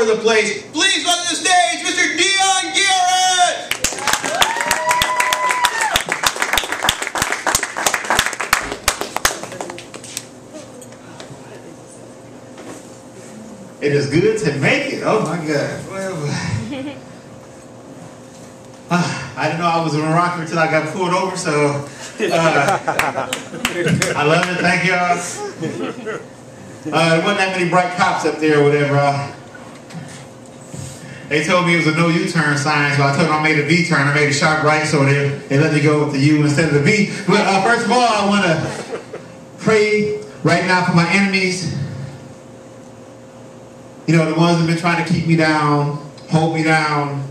of the place. Please welcome to the stage, Mr. Dion Garrett! It is good to make it. Oh my God. I didn't know I was in Rockford until I got pulled over, so I love it. Thank y'all. There wasn't that many bright cops up there or whatever. They told me it was a no U-turn sign, so I told them I made a V-turn. I made a sharp right, so they let me go with the U instead of the V. But first of all, I want to pray right now for my enemies. You know, the ones that have been trying to keep me down, hold me down,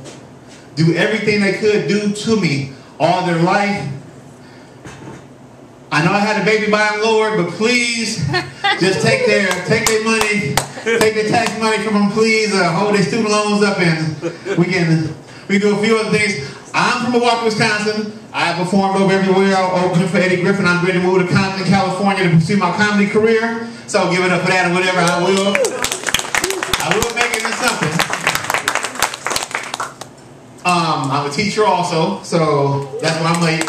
do everything they could do to me all their life. I know I had a baby by them, Lord, but please just take their money, take their tax money from them, please. Hold their student loans up, and we can do a few other things. I'm from Milwaukee, Wisconsin. I performed over everywhere. I opened for Eddie Griffin. I'm ready to move to Compton, California to pursue my comedy career. So give it up for that or whatever. I will make it into something. I'm a teacher also, so that's why I'm late.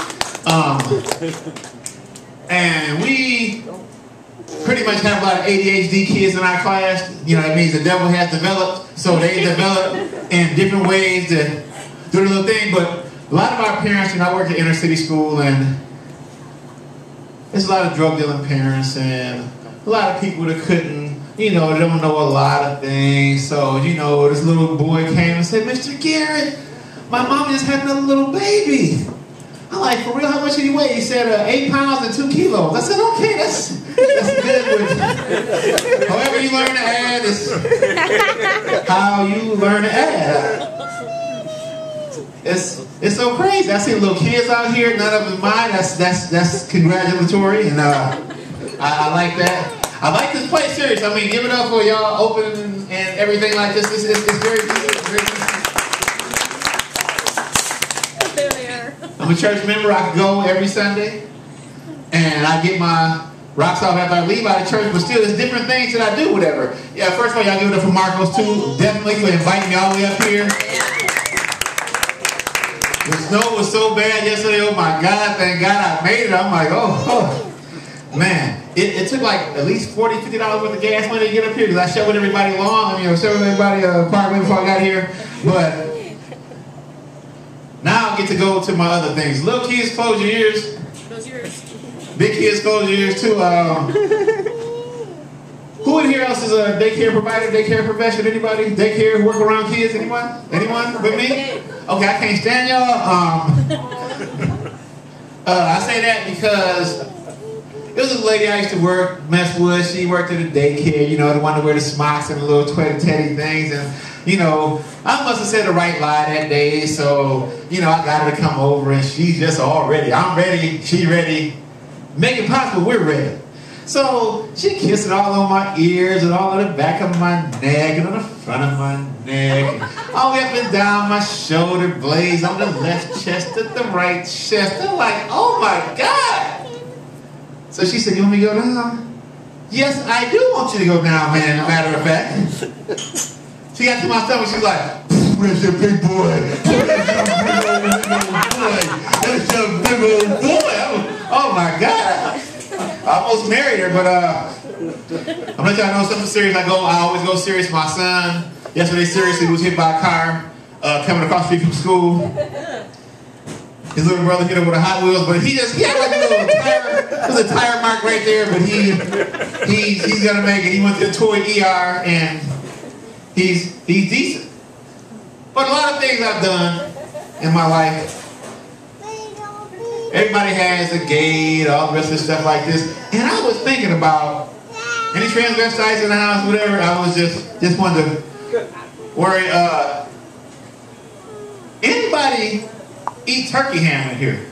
And we pretty much have a lot of ADHD kids in our class. You know, that means the devil has developed, so they develop in different ways to do the little thing. But a lot of our parents, you know, I work at inner city school, and there's a lot of drug dealing parents and a lot of people that couldn't, you know, they don't know a lot of things. So, you know, this little boy came and said, Mr. Garrett, my mom just had another little baby. I'm like, for real, how much did he weigh? He said 8 pounds and 2 kilos. I said, okay, that's good. But however you learn to add is how you learn to add. It's so crazy. I see little kids out here, none of them mine. That's congratulatory, and I like that. I like this place, serious. I mean, give it up for y'all open and everything like this. It's very good. I'm a church member. I can go every Sunday, and I get my rocks off after I leave out of church. But still, there's different things that I do. Whatever. Yeah. First of all, y'all give it up for Marcos too. Definitely for inviting me all the way up here. The snow was so bad yesterday. Oh my God! Thank God I made it. I'm like, oh man. It took like at least $40, $50 worth of gas money to get up here because I shoveled everybody along. You know, shoveled everybody apartment before I got here. But now I get to go to my other things. Little kids, close your ears. Close your ears. Big kids, close your ears too. Who in here else is a daycare provider, daycare professional? Anybody? Daycare, work around kids? Anyone? Anyone with me? Okay, I can't stand y'all. I say that because there was a lady I used to mess with. She worked at a daycare, you know, the one to wear the smocks and the little teddy things. And, you know, I must have said the right lie that day. So, you know, I got her to come over and she's just all ready. I'm ready. She's ready. Make it possible. We're ready. So she kissed it all on my ears and all on the back of my neck and on the front of my neck. All the way up and down my shoulder blades, on the left chest, at the right chest. I'm like, oh my God. So she said, you want me to go down? Yes, I do want you to go down, man, matter of fact. She got to my stomach, she's like, where's your big boy? Where's your big old boy? Where's your big old boy? Oh my God. I almost married her, but I'm gonna let y'all know something serious. I always go serious. My son, yesterday seriously was hit by a car coming across the street from school. His little brother hit him with a Hot Wheels, but he had like a little tire. There's a tire mark right there, but he's gonna make it. He went to the toy ER and he's decent. But a lot of things I've done in my life. Everybody has a gate, all the rest of stuff like this. And I was thinking about any transvestites in the house, whatever. I was just wanted to worry. Anybody eat turkey ham in here?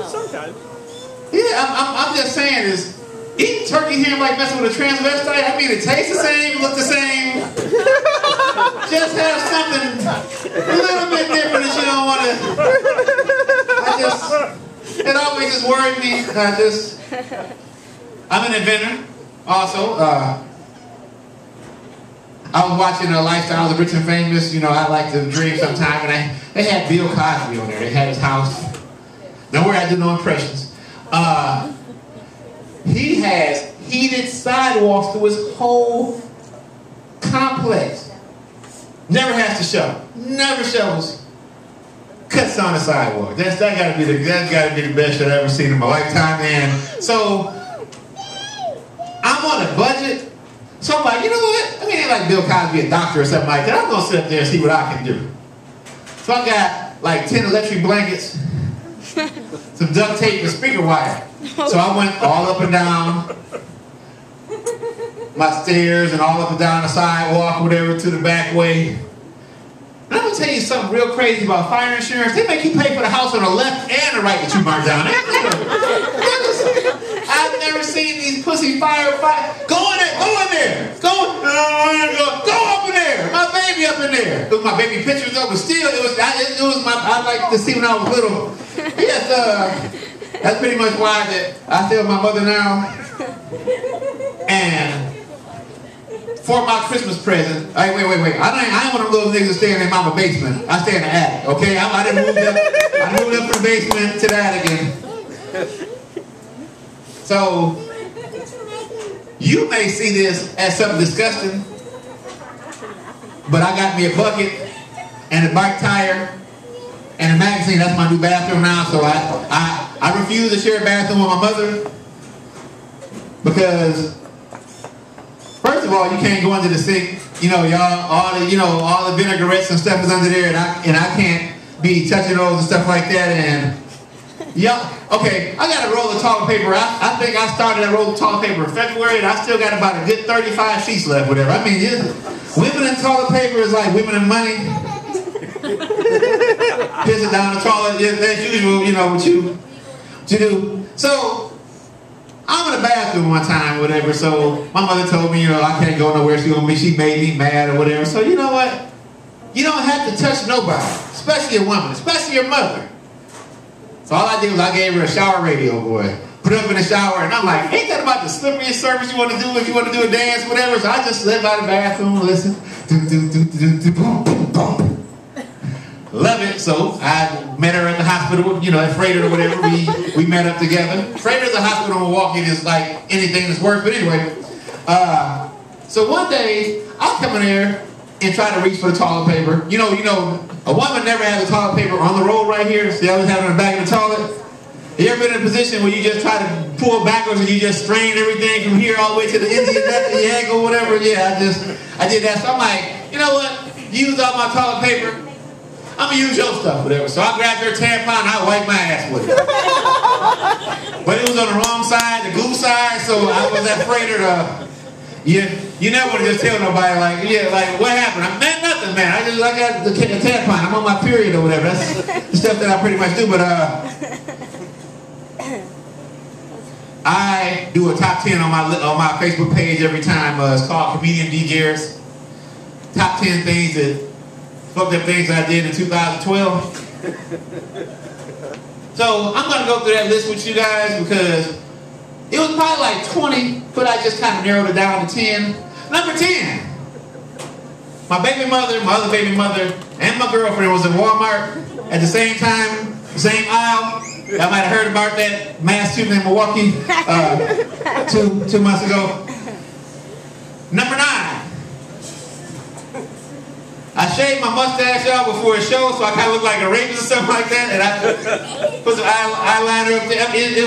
Sometimes. Yeah, I'm just saying is eating turkey ham like messing with a transvestite. I mean, it tastes the same, look the same. Just have something a little bit different that you don't want to. It always just worried me. I'm an inventor also. I was watching Lifestyle of the Rich and Famous. You know, I like to dream sometime, and they had Bill Cosby on there. They had his house. Don't worry, I do no impressions. He has heated sidewalks through his whole complex. Never has to shovel. Never shovels. Cuts on the sidewalk. That's gotta be the best shit I've ever seen in my lifetime. And so I'm on a budget. So I'm like, you know what? I mean, ain't like Bill Cosby, a doctor or something like that. I'm gonna sit up there and see what I can do. So I got like 10 electric blankets, some duct tape and speaker wire. So I went all up and down my stairs and all up and down the sidewalk, whatever, to the back way. And I'm gonna tell you something real crazy about fire insurance. They make you pay for the house on the left and the right that you burn down. I've never seen these pussy firefighters. Go in there. Go up in there. My baby up in there. It was my baby pictures though, but still, it was I like to see when I was little. Yes, that's pretty much why I stay with my mother now. And for my Christmas present, wait. I ain't one of those niggas that stay in their mama's basement. I stay in the attic, okay? I didn't move up. I moved up from the basement to the attic again. So, you may see this as something disgusting, but I got me a bucket and a bike tire and a magazine. That's my new bathroom now, so I refuse to share a bathroom with my mother because first of all, you can't go under the sink. You know, all the vinaigrettes and stuff is under there, and I can't be touching those and stuff like that. And okay, I got a roll of toilet paper. I think I started that roll of toilet paper in February, and I still got about a good 35 sheets left, whatever. I mean, women in toilet paper is like women in money. Pissing down the toilet, as usual. You know what you do. So I'm in the bathroom one time, whatever, so my mother told me, I can't go nowhere. She made me mad or whatever. So you know what? You don't have to touch nobody, especially a woman, especially your mother. So all I did was I gave her a shower radio, boy. Put her up in the shower, and I'm like, ain't that about the slippery service you want to do if you want to do a dance, whatever? So I just slid by the bathroom, listen. Love it. So I met her at the hospital, at Freighter or whatever. We met up together. Freighter's a hospital in Milwaukee. It's like anything that's worse. But anyway, so one day I come in there and try to reach for the toilet paper. You know, a woman never has the toilet paper on the roll right here. See, I always have it in the back of the toilet. You ever been in a position where you just try to pull backwards and you just strain everything from here all the way to the end of your neck and your ankle, whatever? Yeah, I did that. So I'm like, you know what? You used all my toilet paper. I'm gonna use your stuff, whatever. So I grabbed her tampon and I wiped my ass with it. But it was on the wrong side, the glue side, so I was at Freighter to, you never want to just tell nobody, what happened? Man, nothing, man. I got the tampon. I'm on my period or whatever. That's the stuff that I pretty much do, but I do a top 10 on my Facebook page every time. It's called Comedian D. Garrett's Top 10 Things That Fucked Up Things I Did in 2012. So I'm going to go through that list with you guys because it was probably like 20, but I just kind of narrowed it down to 10. Number 10. My baby mother, my other baby mother, and my girlfriend was in Walmart at the same time, same aisle. Y'all might have heard about that mass shooting in Milwaukee 2 months ago. Number 9. I shaved my mustache out before a show, so I kind of looked like a rapist or something like that, and I put some eyeliner up there. It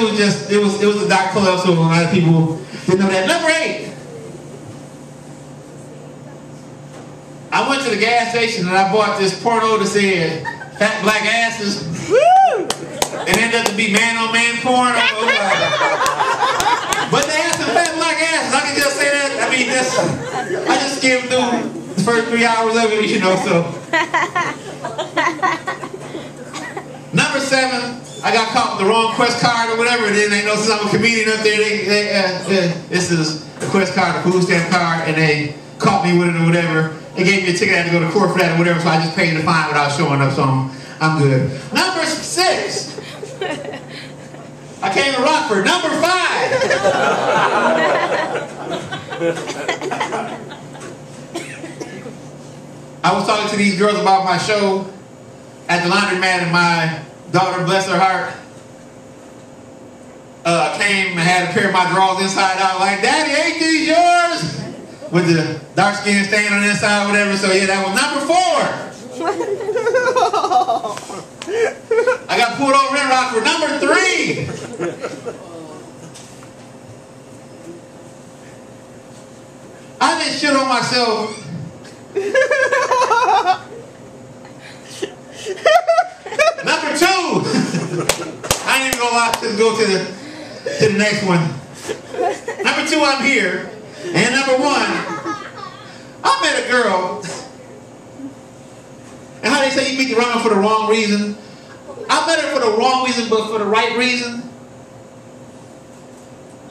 was a dark club, so a lot of people didn't know that. Number 8. I went to the gas station and I bought this porno that said "Fat Black Asses." Woo! It ended up to be man-on-man porn. But they had some fat black asses. I can just say that. I mean, I just skimmed through the first 3 hours of it, so. Number 7, I got caught with the wrong Quest card or whatever. Then they know since I'm a comedian up there, this is a Quest card, a food stamp card, and they caught me with it or whatever. They gave me a ticket, I had to go to court for that or whatever, so I just paid the fine without showing up, so I'm good. Number 6. I came to Rockford. Number 5. I was talking to these girls about my show at the laundromat, and my daughter, bless her heart, came and had a pair of my drawers inside out, like, Daddy, ain't these yours? With the dark skin stain on the inside or whatever. So yeah, that was number 4. I got pulled over in Rockford. Number 3. I didn't shit on myself. Number 2. I ain't even gonna lie. Let's go to the next one. Number 2, I'm here. And number 1, I met a girl. And how they say you meet the woman for the wrong reason. I met her for the wrong reason, but for the right reason.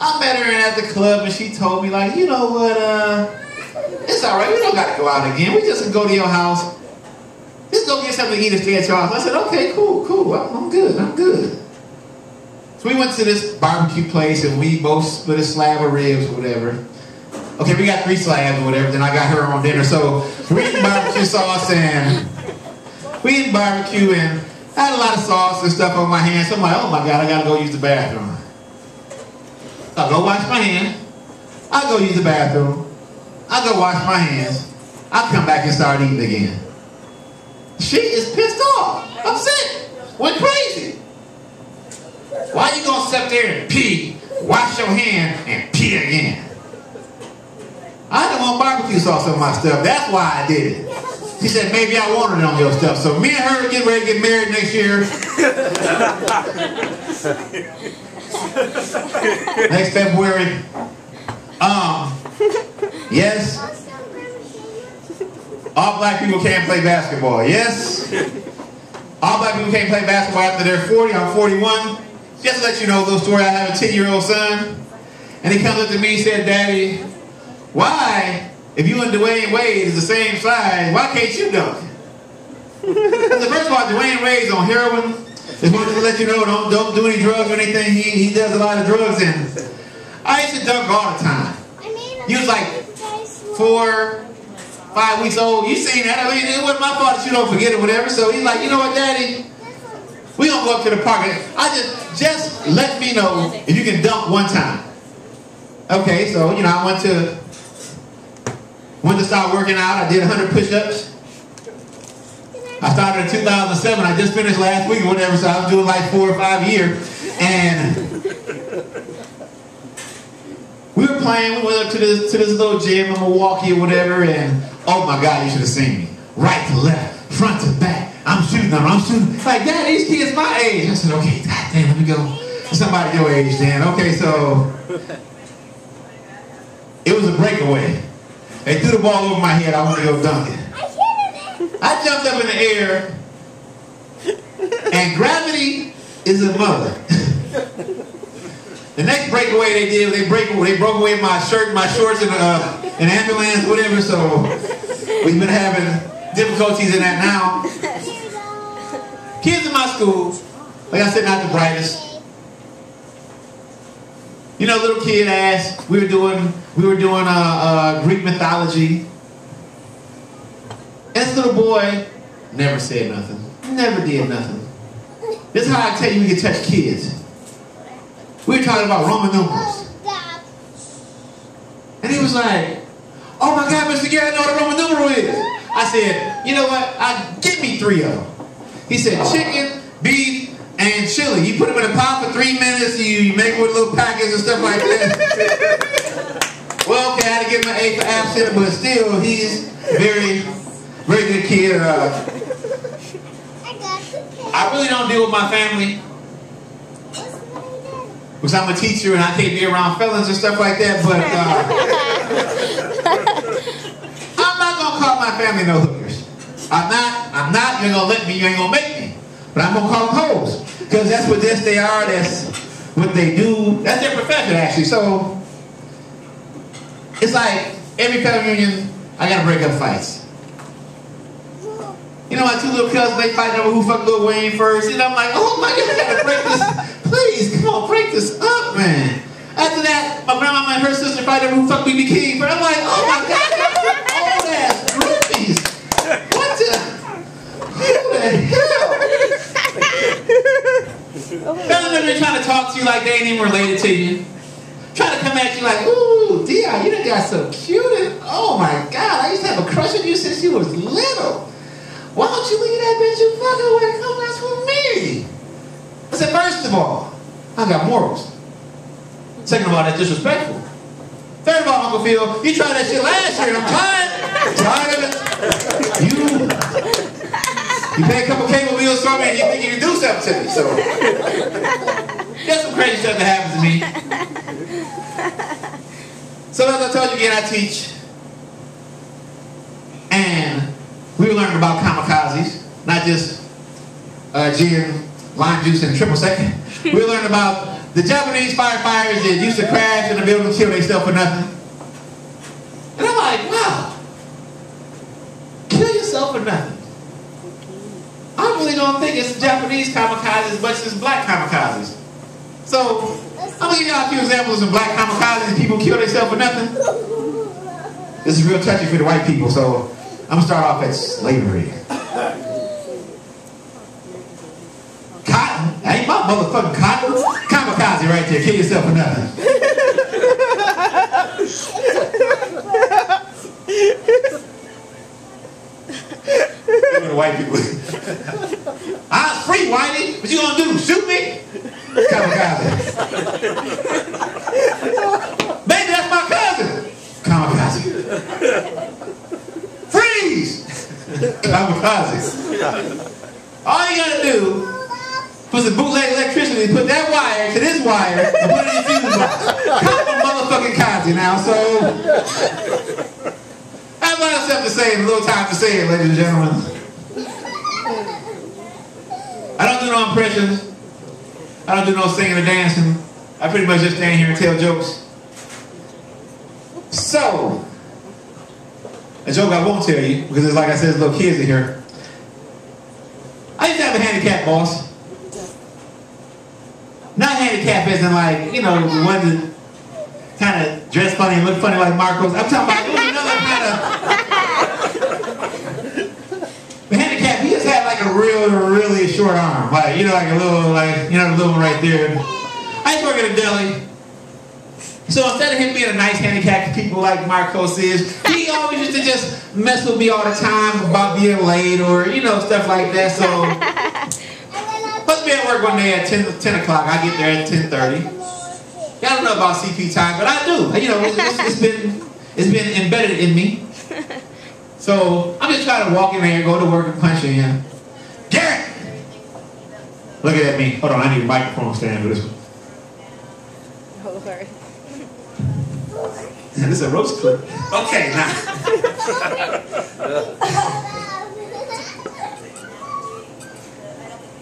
I met her at the club, and she told me, like, you know what, it's all right. We don't got to go out again. We just can go to your house. Just go get something to eat and stay at your house. I said, okay, cool. I'm good. So we went to this barbecue place, and we both split a slab of ribs or whatever. Okay, we got 3 slabs or whatever. Then I got her on dinner. So we're eating barbecue sauce, and we eating barbecue, and I had a lot of sauce and stuff on my hands. So I'm like, oh my God, I got to go use the bathroom. I'll go wash my hands. I'll go use the bathroom. I'll go wash my hands. I'll come back and start eating again. She is pissed off, upset, went crazy. Why you gonna sit there and pee, wash your hand, and pee again? I didn't want barbecue sauce on my stuff. That's why I did it. She said, maybe I wanted it on your stuff. So me and her get ready to get married next year. Next February. Yes. All black people can't play basketball. Yes. All black people can't play basketball after they're 40. I'm 41. Just to let you know a little story, I have a 10-year-old son. And he comes up to me and said, Daddy, why, if you and Dwayne Wade is the same size, why can't you dunk? The first of all, Dwayne Wade's on heroin. Just wanted to let you know, don't do any drugs or anything. He does a lot of drugs, and I used to dunk all the time. He was like 4, 5 weeks old. You seen that? I mean, it wasn't my fault that you don't forget it or whatever. So he's like, you know what, Daddy? We gonna go up to the park. Just let me know if you can dunk one time. Okay, so you know, I went to start working out. I did 100 push-ups. I started in 2007. I just finished last week or whatever, so I was doing like 4 or 5 a year. And we were playing. We went up to this little gym in Milwaukee or whatever, and oh my God, you should have seen me. Right to left, front to back. I'm shooting. Like, Dad, these kids my age. I said, okay, God damn, let me go to somebody your age, Dan. Okay, so it was a breakaway. They threw the ball over my head. I want to go dunk it. I jumped up in the air, and gravity is a mother. The next breakaway they did, they broke away my shirt, my shorts, and an ambulance, whatever. So we've been having difficulties in that now. Kids in my school, like I said, not the brightest. You know, little kid asked. We were doing Greek mythology. And this little boy never said nothing. Never did nothing. This is how I tell you we can touch kids. We were talking about Roman numerals. And he was like, oh my God, Mr. Gary, I know what a Roman numeral is. I said, you know what? Give me 3 of them. He said, chicken, beef, and chili. You put them in a pot for 3 minutes, you make it with little packets and stuff like that. Well, okay, I had to give him an A for absent, but still, he's very, very good kid. I really don't deal with my family because I'm a teacher and I can't be around felons and stuff like that, but I'm not going to call my family no hookers. I'm not, you ain't going to let me, you ain't going to make me. But I'm going to call them hoes. Because that's what they are, that's what they do. That's their profession, actually. So, it's like every family reunion, I got to break up fights. You know, my 2 little cousins, they fighting over who fucked Lil Wayne first. And I'm like, oh my God, I got to break this. Please, come on, break this up, man. After that, my grandma and her sister fight over who fucked BB King first. I'm like, oh my God, old ass groupies. to you like they ain't even related to you. Trying to come at you like, ooh, Dion, you done got so cute. And, oh my God, I used to have a crush on you since you was little. Why don't you leave that bitch you fucking with and come mess with me? I said, first of all, I got morals. Second of all, that's disrespectful. Third of all, Uncle Phil, you tried that shit last year and I'm tired of it. You pay a couple cable bills for me and you think you can do something to me. So, there's some crazy stuff that happens to me. So as I told you again, I teach. And we were learning about kamikazes, not just gin, lime juice, and triple sec. We were learning about the Japanese firefighters that used to crash in the building and kill themselves for nothing. And I'm like, wow, kill yourself for nothing. I really don't think it's Japanese kamikazes as much as black kamikazes. So, I'm going to give y'all a few examples of black kamikazes and people kill themselves for nothing. This is real touchy for the white people, so I'm going to start off at slavery. Cotton? That ain't my motherfucking cotton. Kamikaze right there. Kill yourself for nothing. Even the white people. I was free, whitey. What you gonna do? Shoot me? Kamikaze. Baby, that's my cousin. Kamikaze. Freeze! Kamikaze. All you gotta do was some bootleg electricity, put that wire to this wire, and put it in the fuse box. Come on, motherfucking Kazi now, so... I have a lot of stuff to say and a little time to say it, ladies and gentlemen. I don't do no impressions. I don't do no singing or dancing. I pretty much just stand here and tell jokes. So, a joke I won't tell you, because it's like I said, there's little kids in here. I used to have a handicapped boss. Not handicapped as in like, you know, the one that kind of dress funny and look funny like Marcos. I'm talking about, it was another kind of... The handicapped, he just had like a really short arm. Like, you know, like a little, like, you know, the little one right there. I used to work at a deli. So instead of him being a nice handicapped people like Marcos is, he always used to just mess with me all the time about being late or, you know, stuff like that. So, supposed to be at work one day at 10 o'clock. I get there at 10:30. Y'all don't know about CP time, but I do. You know, it's been embedded in me. So, I'm just trying to walk in there, go to work and punch in. Garrett! Look at me. Hold on, I need a microphone stand for this one. Oh, Lord. This is a roast clip. Okay, now.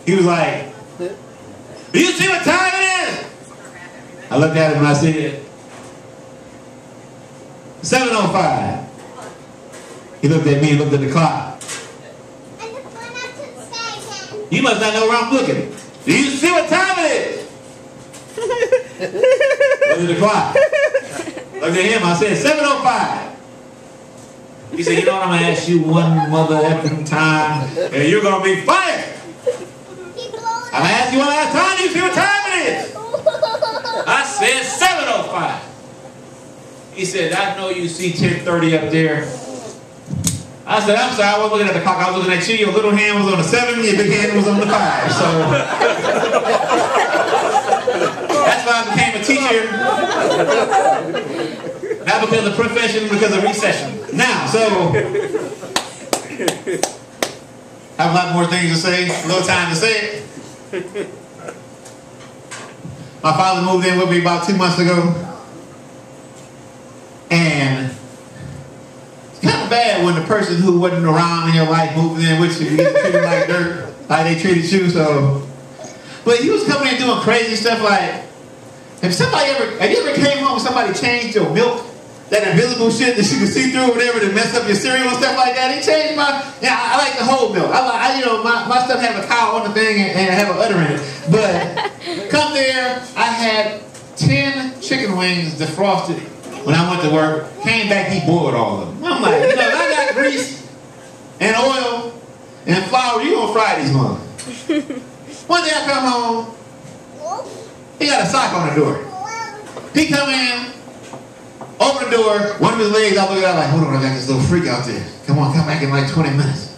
He was like, do you see what time it is? I looked at him and I said, 7:05. He looked at me and looked at the clock. You must not know where I'm looking. Do you see what time it is? Looked at the clock. Looked at him, I said, 7:05. He said, you know what, I'm going to ask you one mother effing time, and you're going to be fired. I'm going to ask you one last time, do you see what time it is? I said, 7:05. He said, I know you see 10:30 up there. I said, I'm sorry, I wasn't looking at the clock, I was looking at you. Your little hand was on the 7, your big hand was on the 5. So, that's why I became a teacher. Not because of profession, because of recession. Now, so, I have a lot more things to say, a little time to say it. My father moved in with me about 2 months ago. And it's kind of bad when the person who wasn't around in your life moved in with you, you get treated like dirt, like they treated you, so. But he was coming in doing crazy stuff like, have you ever came home and somebody changed your milk? That invisible shit that you can see through or whatever to mess up your cereal and stuff like that. He changed my, I like the whole milk. You know, my stuff have a cow on the thing and have an udder in it. But come there, I had 10 chicken wings defrosted when I went to work. Came back, he boiled all of them. I'm like, you know, I got grease and oil and flour. You gonna fry these ones? One day I come home, He got a sock on the door. He come in, open the door, one of his legs, I look at it like, hold on, I got this little freak out there. Come on, come back in like 20 minutes.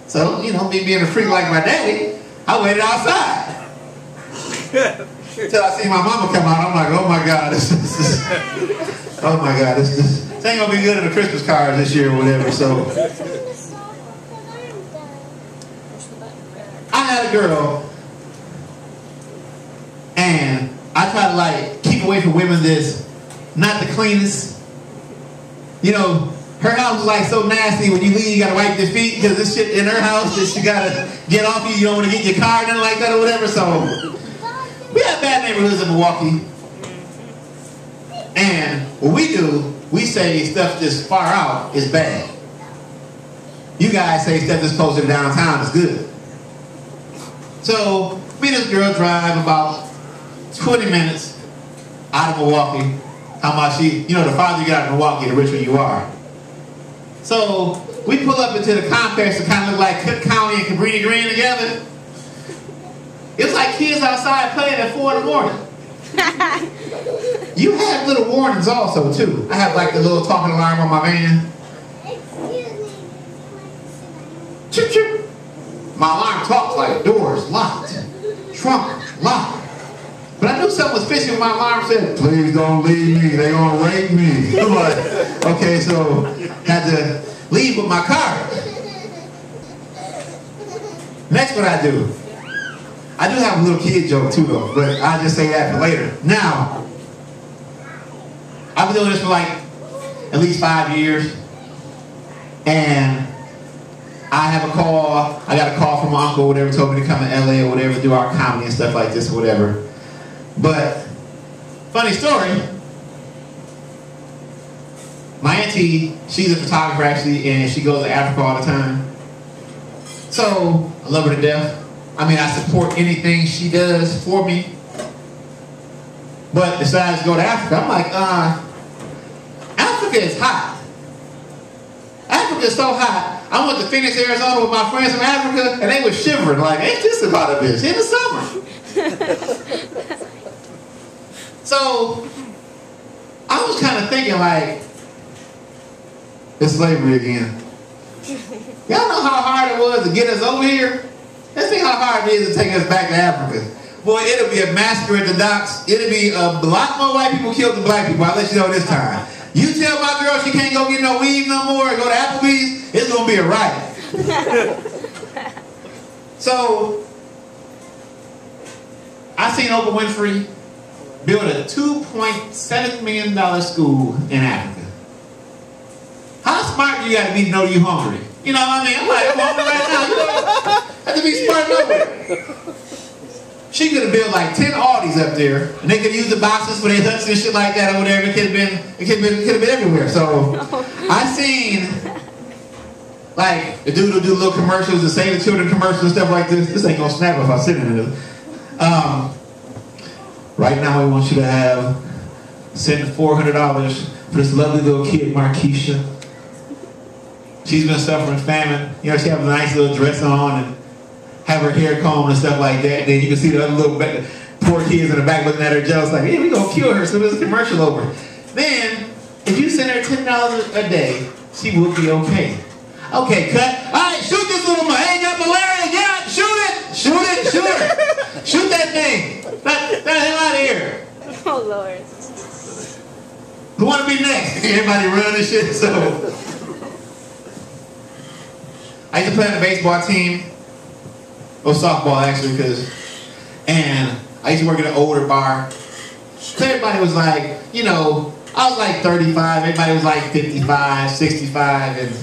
So, you know, me being a freak like my daddy, I waited outside. Until I see my mama come out, I'm like, oh my God, this oh my God, this ain't gonna be good in the Christmas cards this year or whatever, so. I had a girl, and I try to like keep away from women that's not the cleanest. You know, her house is like so nasty. When you leave, you gotta wipe your feet because this shit in her house that you gotta get off you. You don't want to get your car done like that or whatever. So we have bad neighborhoods in Milwaukee, and what we do, we say stuff that's far out is bad. You guys say stuff that's closer to downtown is good. So me and this girl drive about 20 minutes out of Milwaukee. How about she, you know, the farther you get out of Milwaukee, the richer you are. So we pull up into the complex that kind of look like Cook County and Cabrini Green together. It was like kids outside playing at 4 in the morning. You have little warnings also too. I have like the little talking alarm on my van. Chip chip. My alarm talks like doors locked, trunk locked. But I knew something was fishy when my alarm said, please don't leave me, they gonna rape me. I'm like, okay, so had to leave with my car. Next what I do have a little kid joke too though, but I'll just say that for later. Now, I've been doing this for like at least 5 years, and I have a call, I got a call from my uncle or whatever, told me to come to LA or whatever, do our comedy and stuff like this or whatever. But, funny story, my auntie, she's a photographer actually, and she goes to Africa all the time. So, I love her to death. I mean, I support anything she does for me. But decided to go to Africa. I'm like, Africa is hot. Africa is so hot. I went to Phoenix, Arizona with my friends from Africa, and they were shivering like, ain't this about a bitch? In the summer. So, I was kind of thinking like, it's slavery again. Y'all know how hard it was to get us over here? Let's see how hard it is to take us back to Africa. Boy, it'll be a massacre at the docks. It'll be a lot more white people killed than black people. I'll let you know this time. You tell my girl she can't go get no weed no more or go to Applebee's, it's going to be a riot. So, I seen Oprah Winfrey build a $2.7 million school in Africa. How smart do you got to be to know you hungry? You know what I mean? I'm like, I'm hungry right now. You know, I have to be smart nowhere. She could have built like 10 Audis up there, and they could use the boxes for their huts and shit like that or whatever. It could have been everywhere. So I seen like the dude who do little commercials, the Save the Children commercials and stuff like this. This ain't gonna snap if I sit in it. Right now, we want you to send $400 for this lovely little kid, Markeisha. She's been suffering famine. You know, she has a nice little dress on and have her hair combed and stuff like that. And then you can see the other little poor kids in the back looking at her jealous like, hey, we gonna kill her as soon as the commercial over. Then, if you send her $10 a day, she will be okay. Okay, cut. All right, shoot this little man. Ain't got malaria. Get out. Shoot it. Shoot it. Shoot her. Shoot that thing. That hell out of here. Oh, Lord. Who want to be next? Everybody run and shit. So, I used to play on the baseball team. Or softball, actually, and I used to work at an older bar. So everybody was like, you know, I was like 35, everybody was like 55, 65, and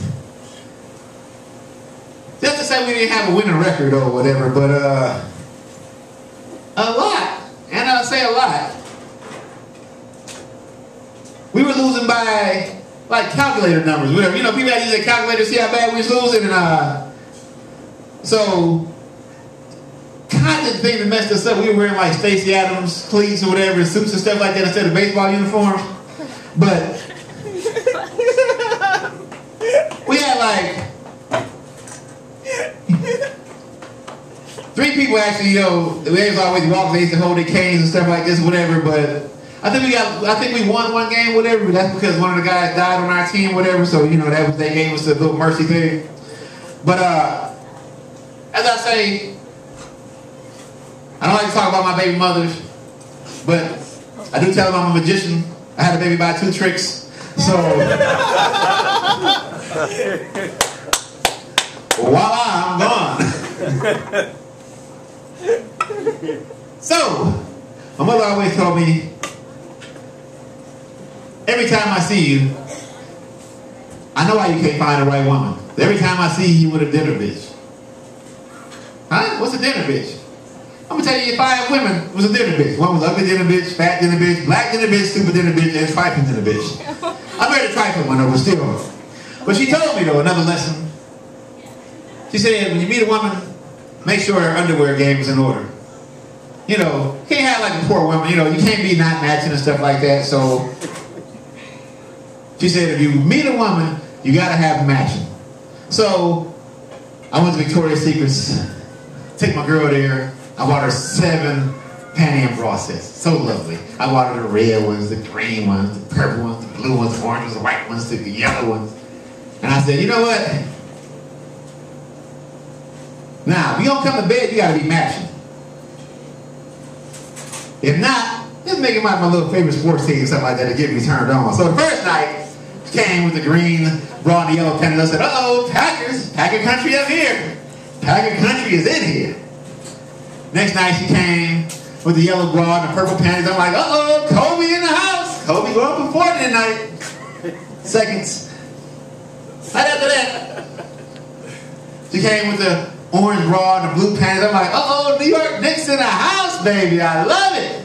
just to say we didn't have a winning record or whatever, but a lot, and I'll say a lot. We were losing by like calculator numbers, whatever. You know, people had to use their calculator to see how bad we was losing, and so kind of thing that messed us up. We were wearing like Stacey Adams cleats or whatever, suits and stuff like that instead of baseball uniforms. But we had like 3 people actually, you know, they was always walking, they used to hold their canes and stuff like this, whatever, but I think we won one game, whatever, but that's because one of the guys died on our team, whatever, so, you know, they gave us a little mercy thing. But, as I say, I don't like to talk about my baby mothers, but I do tell them I'm a magician. I had a baby by 2 tricks, so voila, I'm gone. So, my mother always told me, every time I see you, I know why you can't find the right woman. Every time I see you with a dinner bitch. Huh? What's a dinner bitch? I'm gonna tell you 5 women was a dinner bitch. One was ugly dinner bitch, fat dinner bitch, black dinner bitch, stupid dinner bitch, and trifling dinner bitch. I married a trifling one though, but still. But she told me though, another lesson. She said, when you meet a woman, make sure her underwear game is in order. You know, you can't have like a poor woman, you know, you can't be not matching and stuff like that, so. She said, if you meet a woman, you gotta have matching. So, I went to Victoria's Secrets, take my girl there, I bought her 7 panty and bra sets. So lovely. I bought her the red ones, the green ones, the purple ones, the blue ones, the orange ones, the white ones, the yellow ones. And I said, you know what? Now, if you don't come to bed, you gotta be matching. If not, just make it my little favorite sports team or something like that to get me turned on. So the first night, she came with the green bra and the yellow panties. I said, uh-oh, Packers, Packer country up here. Packer country is in here. Next night she came with the yellow bra and the purple panties. I'm like, uh-oh, Kobe in the house. Kobe going for 40 tonight. Seconds. Right after that, she came with the orange bra and the blue panties. I'm like, uh-oh, New York Knicks in the house, baby. I love it.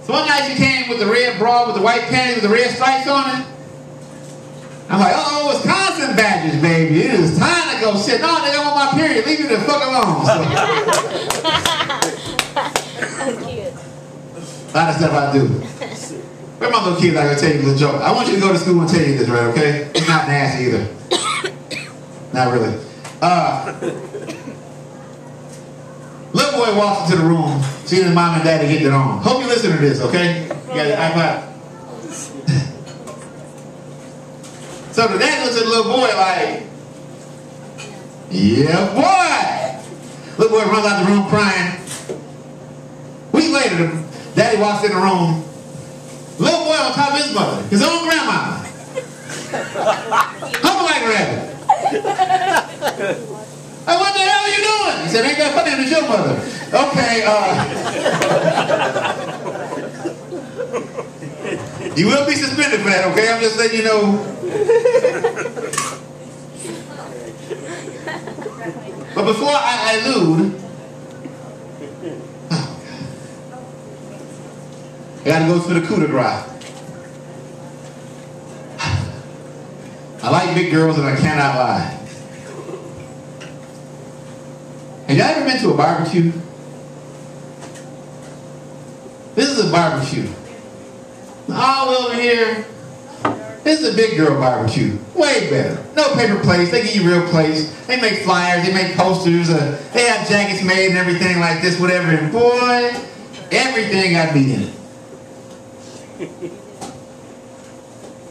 So one night she came with the red bra with the white panties with the red stripes on it. I'm like, uh-oh, Wisconsin Badgers, baby. It is time to go shit. No, nigga, I'm on my period. Leave me the fuck alone. So, a lot of stuff I do. Where my little kids? I gotta tell you a little joke. I want you to go to school and tell you this, right, okay? It's not nasty either. Not really. Little boy walks into the room, seeing his mom and daddy getting it on. Hope you listen to this, okay? You got an iPod? So the dad looks at the little boy like, yeah, boy. Little boy runs out the room crying. A week later, the daddy walks in the room. Little boy on top of his mother, his own grandma. Humble like a rabbit. Hey, what the hell are you doing? He said, ain't that funny, it's your mother. Okay, you will be suspended for that, okay? I'm just letting you know. But before I allude, I gotta go to the coup de grace. I like big girls and I cannot lie. Have y'all ever been to a barbecue? This is a barbecue. All over here, this is a big girl barbecue. Way better. No paper plates. They give you real plates. They make flyers. They make posters. They have jackets made and everything like this, whatever. And boy, everything got meat in it.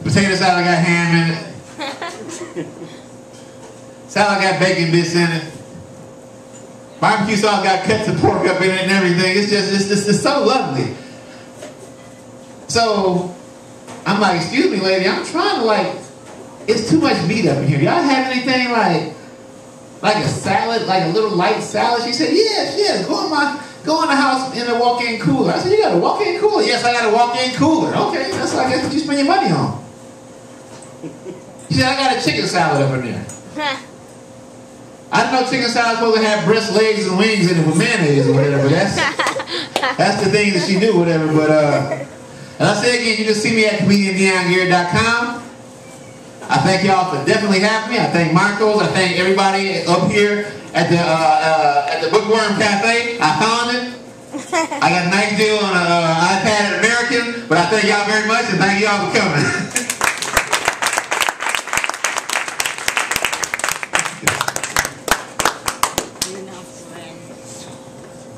Potato salad got ham in it. Salad got bacon bits in it. Barbecue sauce got cuts of pork up in it and everything. It's so lovely. So, I'm like, excuse me, lady, I'm trying to it's too much meat up in here. Y'all have anything like a salad, like a little light salad? She said, yes, go in the house in the walk-in cooler. I said, you got a walk-in cooler? Yes, I got a walk-in cooler. Okay, that's I guess what you spend your money on. She said, I got a chicken salad up in there. I didn't know chicken salad was supposed to have breast, legs, and wings in it with mayonnaise or whatever. That's the thing that she knew, whatever. But and I say again, you can see me at comediandeongear.com. I thank y'all for definitely having me. I thank Marcos. I thank everybody up here at the Bookworm Cafe. I found it. I got a nice deal on an iPad at American. But I thank y'all very much and thank y'all for coming.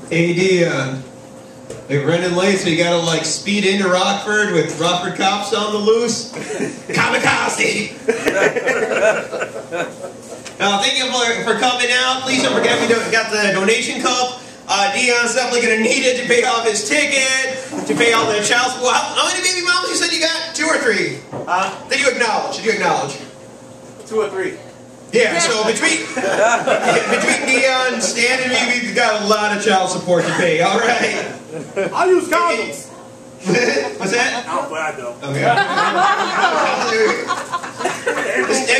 Hey, Dion. Like running late, so you gotta like speed into Rockford with Rockford cops on the loose. Kamikaze! Thank you for coming out. Please don't forget we got the donation cup. Dion's definitely gonna need it to pay off his ticket, to pay all the child support. How many baby mamas you said you got? 2 or 3? Did you acknowledge? 2 or 3. Yeah, so between Dion, Stan, and me, we've got a lot of child support to pay, alright? I'll use condoms. What's that? I'm glad though. Okay. Have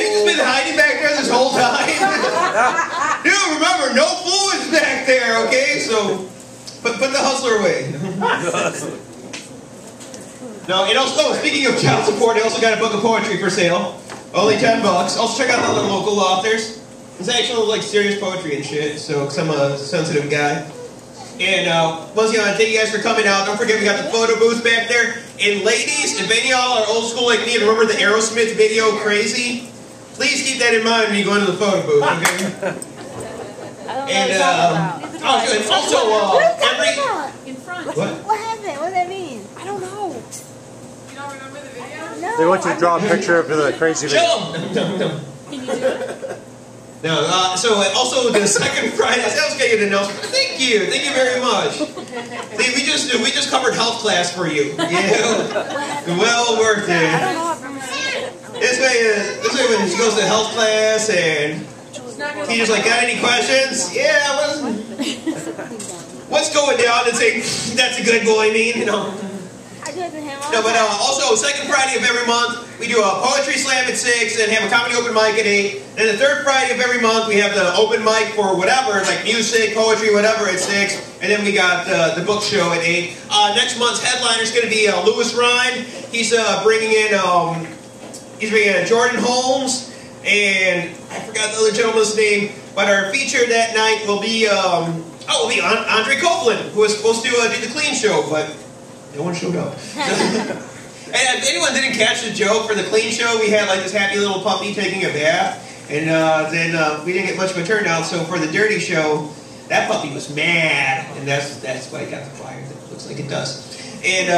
you just been hiding back there this whole time? Dude, remember, no fluids back there, okay? So, put the hustler away. No, and also, speaking of child support, I also got a book of poetry for sale. Only $10. Also, check out the other local authors. It's actually like serious poetry and shit, so, because I'm a sensitive guy. And once again, I thank you guys for coming out. Don't forget, we got the photo booth back there. And ladies, if any of y'all are old school like me and remember the Aerosmith video, Crazy, please keep that in mind when you go into the photo booth, okay? And, also, in front. What? What happened? What does that mean? I don't know. You don't remember the video? No. They want you to draw a picture of the crazy video. Show them! No. Can you do it? No, so also the second Friday, that was getting an announcement. Thank you very much. See, we just covered health class for you. Yeah, well worth it. I don't know how to This way when she goes to health class and teacher's like, got any questions? Yeah, what's going down? And say, that's a good boy, you know. No, but also, second Friday of every month, we do a poetry slam at 6 and have a comedy open mic at 8. And the third Friday of every month, we have the open mic for whatever, like music, poetry, whatever, at 6. And then we got the book show at 8. Next month's headliner is going to be Lewis Ryan. He's bringing in Jordan Holmes, and I forgot the other gentleman's name. But our feature that night will be Andre Copeland, who was supposed to do the clean show, but no one showed up. And if anyone didn't catch the joke for the clean show, we had like this happy little puppy taking a bath, and then we didn't get much of a turnout. So for the dirty show, that puppy was mad, and that's why it got fired. It looks like it does. And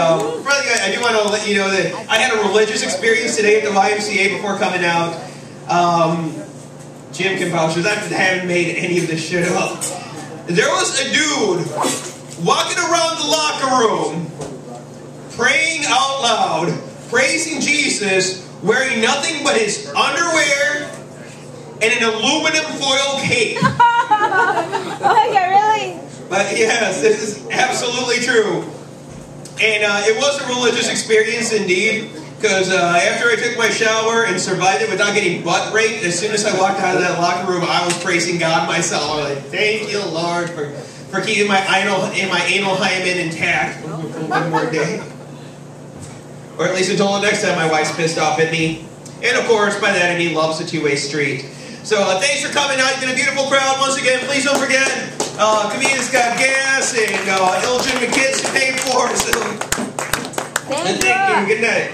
really, I do want to let you know that I had a religious experience today at the YMCA before coming out. Jim can vouch for that. I haven't made any of this shit up. There was a dude walking around the locker room, praying out loud, praising Jesus, wearing nothing but his underwear and an aluminum foil cape. Oh my God, really? But yes, this is absolutely true. And it was a religious experience indeed, because after I took my shower and survived it without getting butt raped, as soon as I walked out of that locker room, I was praising God myself. I was like, thank you, Lord, for keeping my anal hymen intact for one more day. Or at least until the next time my wife's pissed off at me. And of course, by that I mean love's a two-way street. So thanks for coming out. You've been a beautiful crowd once again. Please don't forget, comedians got gas and illegitimate kids to pay for. So Thank you. Thank you. Good night.